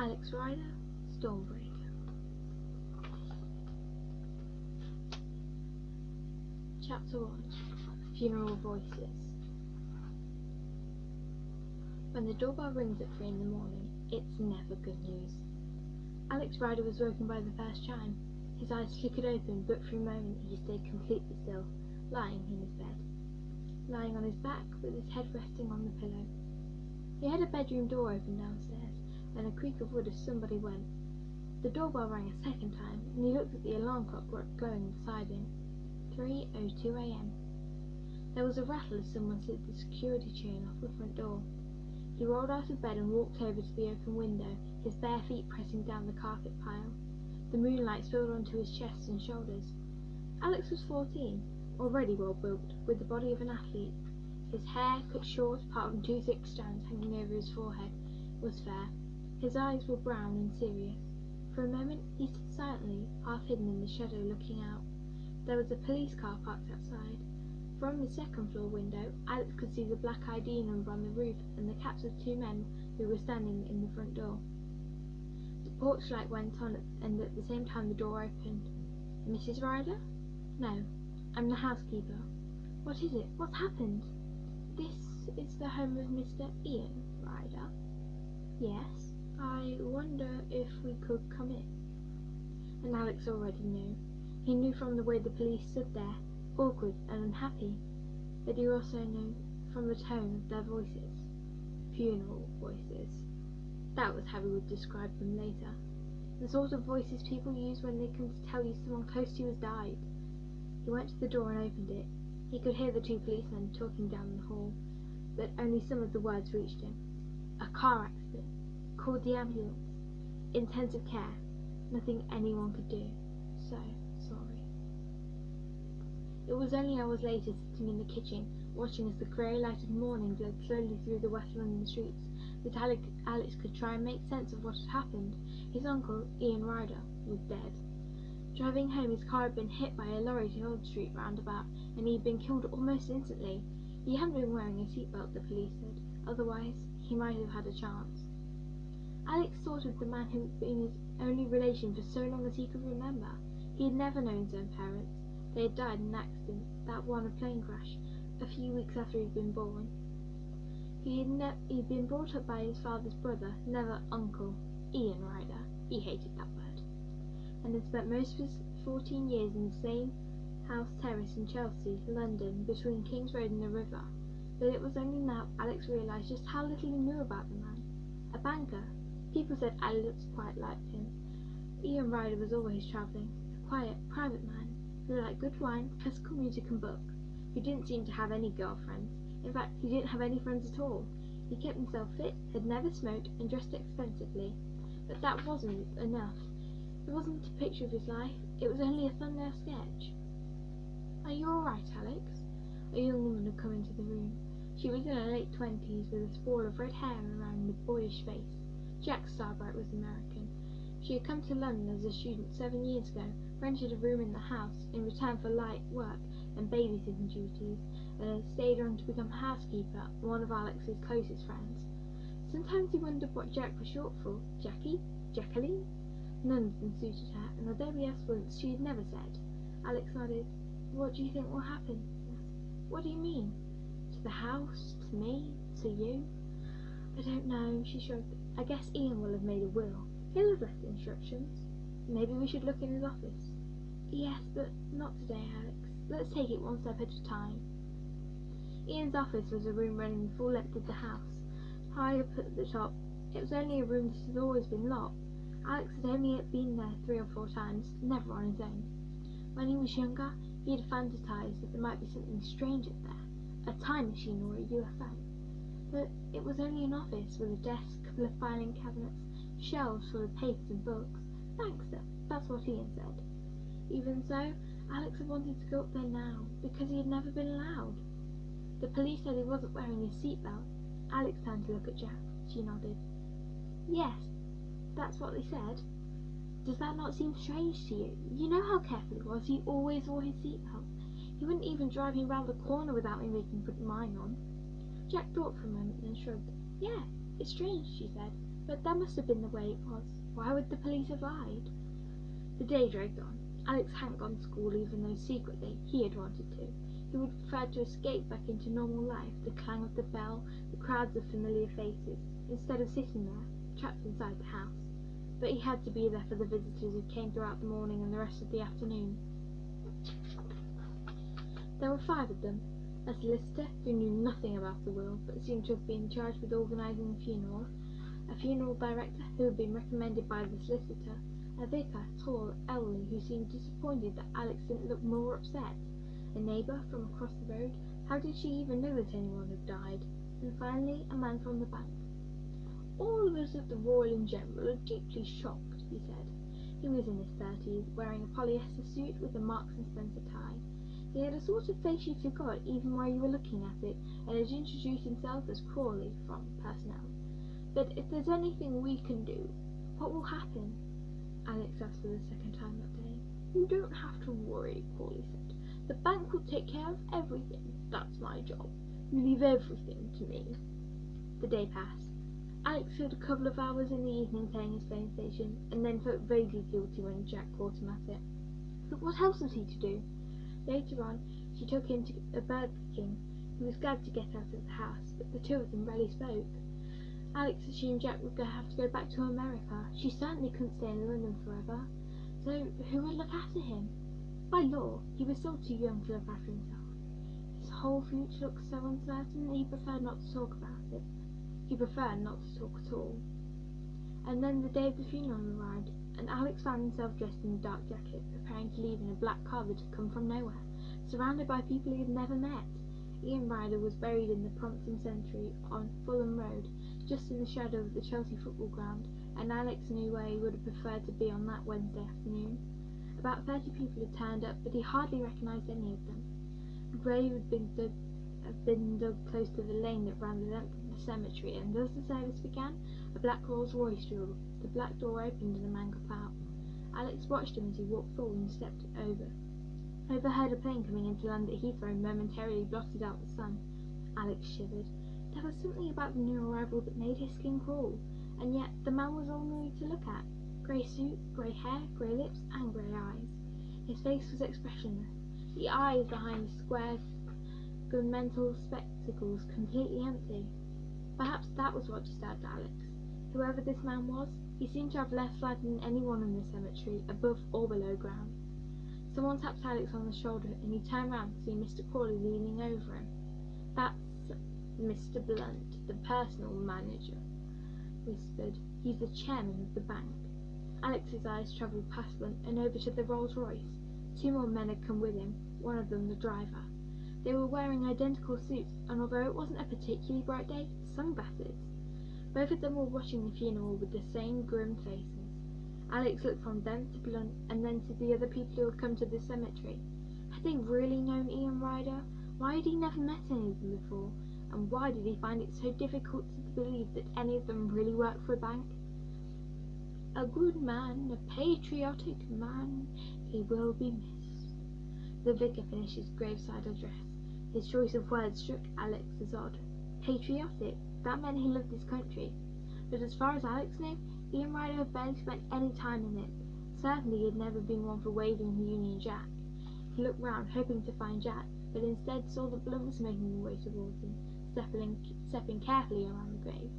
Alex Rider, Stormbreaker. Chapter 1. Funeral Voices. When the doorbell rings at 3 in the morning, it's never good news. Alex Rider was woken by the first chime. His eyes flickered open, but for a moment he stayed completely still, lying in his bed. Lying on his back, with his head resting on the pillow. He heard a bedroom door open downstairs, and a creak of wood as somebody went. The doorbell rang a second time, and he looked at the alarm clock glowing beside him. 3:02 a.m. There was a rattle as someone slid the security chain off the front door. He rolled out of bed and walked over to the open window, his bare feet pressing down the carpet pile. The moonlight spilled onto his chest and shoulders. Alex was 14, already well built, with the body of an athlete. His hair, cut short, apart from 2 thick strands hanging over his forehead, was fair. His eyes were brown and serious. For a moment he stood silently, half hidden in the shadow, looking out. There was a police car parked outside. From the second-floor window, Alex could see the black ID number on the roof and the caps of 2 men who were standing in the front door. The porch light went on, and at the same time the door opened. "Mrs. Rider?" "No, I'm the housekeeper." "What is it? What's happened?" "This is the home of Mr. Ian Rider." "Yes." "I wonder if we could come in." And Alex already knew. He knew from the way the police stood there, awkward and unhappy, but he also knew from the tone of their voices. Funeral voices. That was how he would describe them later. The sort of voices people use when they come to tell you someone close to you has died. He went to the door and opened it. He could hear the 2 policemen talking down the hall, but only some of the words reached him. "A car accident. Called the ambulance. Intensive care. Nothing anyone could do. So sorry." It was only hours later, sitting in the kitchen, watching as the grey light of morning glowed slowly through the West London streets, that Alex could try and make sense of what had happened. His uncle, Ian Rider, was dead. Driving home, his car had been hit by a lorry at Old Street roundabout, and he had been killed almost instantly. He hadn't been wearing a seatbelt, the police said, otherwise he might have had a chance. Alex thought of the man who had been his only relation for so long as he could remember. He had never known his own parents. They had died in an accident, that one a plane crash, a few weeks after he had been born. He'd been brought up by his father's brother, never uncle, Ian Rider. He hated that word. And had spent most of his 14 years in the same house terrace in Chelsea, London, between King's Road and the river. But it was only now Alex realised just how little he knew about the man. A banker. People said Alex quite liked him. Ian Rider was always travelling, a quiet, private man, who liked good wine, classical music and books, who didn't seem to have any girlfriends. In fact, he didn't have any friends at all. He kept himself fit, had never smoked, and dressed expensively. But that wasn't enough. It wasn't a picture of his life, it was only a thumbnail sketch. "Are you all right, Alex?" A young woman had come into the room. She was in her late 20s, with a sprawl of red hair around a boyish face. Jack Starbright was American. She had come to London as a student 7 years ago, rented a room in the house in return for light work and babysitting duties, and had stayed on to become housekeeper, one of Alex's closest friends. Sometimes he wondered what Jack was short for. Jackie? Jacqueline? None of them suited her, and although he asked once, she had never said. Alex nodded. "What do you think will happen?" he asked. "What do you mean? To the house? To me? To you?" "I don't know," she shrugged. "I guess Ian will have made a will. He'll have left instructions. Maybe we should look in his office." "Yes, but not today, Alex. Let's take it one step at a time." Ian's office was a room running the full length of the house, high up at the top. It was only a room that had always been locked. Alex had only been there 3 or 4 times, never on his own. When he was younger, he had fantasized that there might be something strange up there, a time machine or a UFO. But it was only an office with a desk, a couple of filing cabinets, shelves full of papers and books. Thanks, that's what Ian said. Even so, Alex had wanted to go up there now, because he had never been allowed. The police said he wasn't wearing his seatbelt. Alex turned to look at Jack. She nodded. "Yes, that's what they said. Does that not seem strange to you? You know how careful he was. He always wore his seatbelt. He wouldn't even drive me round the corner without me making put mine on." Jack thought for a moment, then shrugged. "Yeah, it's strange," she said. But that must have been the way it was. Why would the police have lied? The day dragged on. Alex hadn't gone to school even though secretly he had wanted to. He would have preferred to escape back into normal life, the clang of the bell, the crowds of familiar faces, instead of sitting there, trapped inside the house. But he had to be there for the visitors who came throughout the morning and the rest of the afternoon. There were 5 of them. A solicitor who knew nothing about the will but seemed to have been charged with organising the funeral, a funeral director who had been recommended by the solicitor, a vicar, tall, elderly, who seemed disappointed that Alex didn't look more upset, a neighbour from across the road, how did she even know that anyone had died, and finally a man from the bank. "All of us at the Royal in general are deeply shocked," he said. He was in his 30s, wearing a polyester suit with a Marks and Spencer tie. He had a sort of face you forgot even while you were looking at it, and had introduced himself as Crawley from personnel. "But if there's anything we can do, what will happen?" Alex asked for the second time that day. "You don't have to worry," Crawley said. "The bank will take care of everything. That's my job. You leave everything to me." The day passed. Alex spent a couple of hours in the evening playing his PlayStation, and then felt vaguely guilty when Jack caught him at it. But what else was he to do? Later on, she took him to a Burger King. He was glad to get out of the house, but the two of them rarely spoke. Alex assumed Jack would have to go back to America. She certainly couldn't stay in London forever. So who would look after him? By law, he was still too young to look after himself. His whole future looked so uncertain that he preferred not to talk about it. He preferred not to talk at all. And then the day of the funeral arrived, and Alex found himself dressed in a dark jacket, preparing to leave in a black car that had come from nowhere, surrounded by people he had never met. Ian Ryder was buried in the Prompton Cemetery on Fulham Road, just in the shadow of the Chelsea football ground, and Alex knew where he would have preferred to be on that Wednesday afternoon. About 30 people had turned up, but he hardly recognised any of them. A grave had been dug close to the lane that ran the length of the cemetery, and as the service began, a black Rolls Royce drove. The black door opened and a man got out. Alex watched him as he walked forward and stepped overheard a plane coming in to land at Heathrow and momentarily blotted out the sun. Alex shivered. There was something about the new arrival that made his skin crawl, and yet the man was ordinary to look at. Grey suit, grey hair, grey lips, and grey eyes. His face was expressionless, the eyes behind the square gunmetal spectacles completely empty. Perhaps that was what disturbed Alex. Whoever this man was, he seemed to have less light than anyone in the cemetery, above or below ground. Someone tapped Alex on the shoulder, and he turned round to see Mr. Crawley leaning over him. "That's Mr. Blunt, the personal manager," whispered. "He's the chairman of the bank." Alex's eyes travelled past Blunt and over to the Rolls Royce. 2 more men had come with him, one of them the driver. They were wearing identical suits, and although it wasn't a particularly bright day, sunglasses. Both of them were watching the funeral with the same grim faces. Alex looked from them to Blunt and then to the other people who had come to the cemetery. Had they really known Ian Ryder? Why had he never met any of them before? And why did he find it so difficult to believe that any of them really worked for a bank? "A good man, a patriotic man, he will be missed." The vicar finished his graveside address. His choice of words struck Alex as odd. Patriotic, that meant he loved his country. But as far as Alex knew, Ian Ryder had barely spent any time in it. Certainly he had never been one for waving the Union Jack. He looked round, hoping to find Jack, but instead saw that Blunt was making his way towards him, stepping carefully around the grave.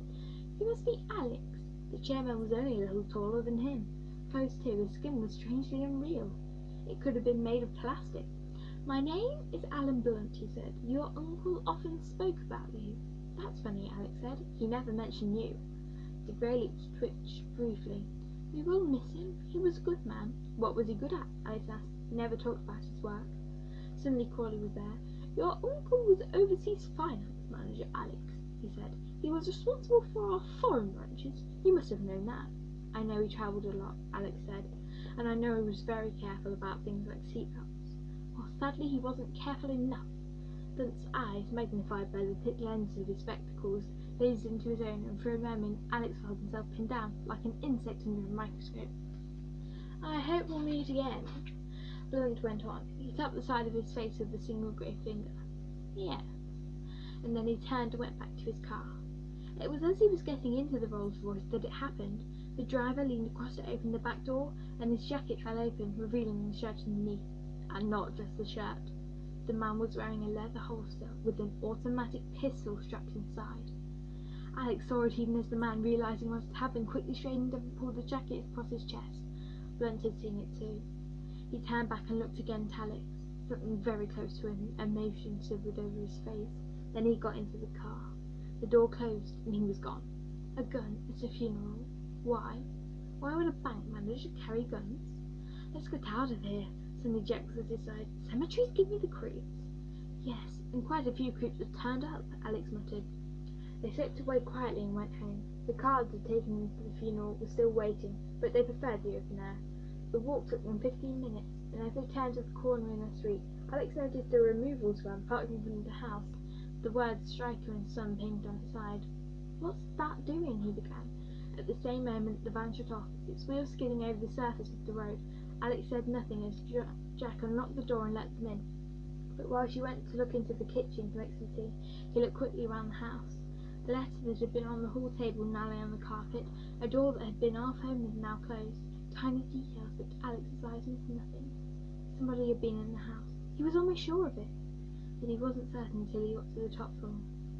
"You must be Alex." The chairman was only a little taller than him. Close too, his skin was strangely unreal. It could have been made of plastic. "My name is Alan Blunt," he said. "Your uncle often spoke about you." "That's funny," Alex said. "He never mentioned you." The grey lips twitched briefly. "We will miss him. He was a good man." "What was he good at?" Alex asked. He never talked about his work. Suddenly Crawley was there. "Your uncle was overseas finance manager, Alex," he said. "He was responsible for our foreign branches. You must have known that." "I know he travelled a lot," Alex said, "and I know he was very careful about things like seatbelts." "Well, sadly he wasn't careful enough." Blunt's eyes, magnified by the thick lenses of his spectacles, gazed into his own, and for a moment Alex felt himself pinned down, like an insect under a microscope. "I hope we'll meet again," Blunt went on. He tapped the side of his face with a single grey finger. "Yes." And then he turned and went back to his car. It was as he was getting into the Rolls-Royce that it happened. The driver leaned across to open the back door, and his jacket fell open, revealing the shirt underneath. And not just the shirt. The man was wearing a leather holster with an automatic pistol strapped inside. Alex saw it even as the man, realising what had happened, quickly straightened up and pulled the jacket across his chest. Blunt had seen it too. He turned back and looked again at Alex. Something very close to him, emotion shivered over his face. Then he got into the car. The door closed, and he was gone. A gun at a funeral. Why? Why would a bank manager carry guns? Let's get out of here, suddenly Jack was at his side. Cemeteries give me the creeps. Yes, and quite a few creeps had turned up, Alex muttered. They slipped away quietly and went home. The car that had taken them to the funeral was still waiting, but they preferred the open air. The walk took them 15 minutes, and as they turned to the corner in the street, Alex noticed a removals van parked in front of the house. The words Striker and Son painted on its side. What's that doing? He began. At the same moment, the van shut off, its wheels skidding over the surface of the road. Alex said nothing as Jack unlocked the door and let them in. But while she went to look into the kitchen to make some tea, he looked quickly around the house. The letter that had been on the hall table now lay on the carpet. A door that had been half open and now closed. Tiny details that Alex's eyes missed nothing. Somebody had been in the house. He was almost sure of it. But he wasn't certain until he got to the top floor.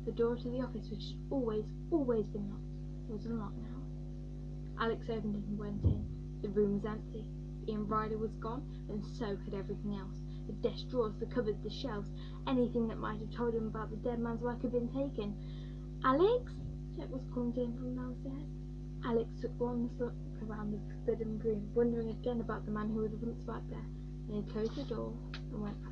The door to the office, which had always been locked, was unlocked now. Alex opened it and went in. The room was empty. Ian Ryder was gone, and so had everything else. The desk drawers, the cupboards, the shelves, anything that might have told him about the dead man's work had been taken. Alex? Jack was calling to him from downstairs. Alex took one look around the forbidden room, wondering again about the man who was once back there. Then he closed the door and went back.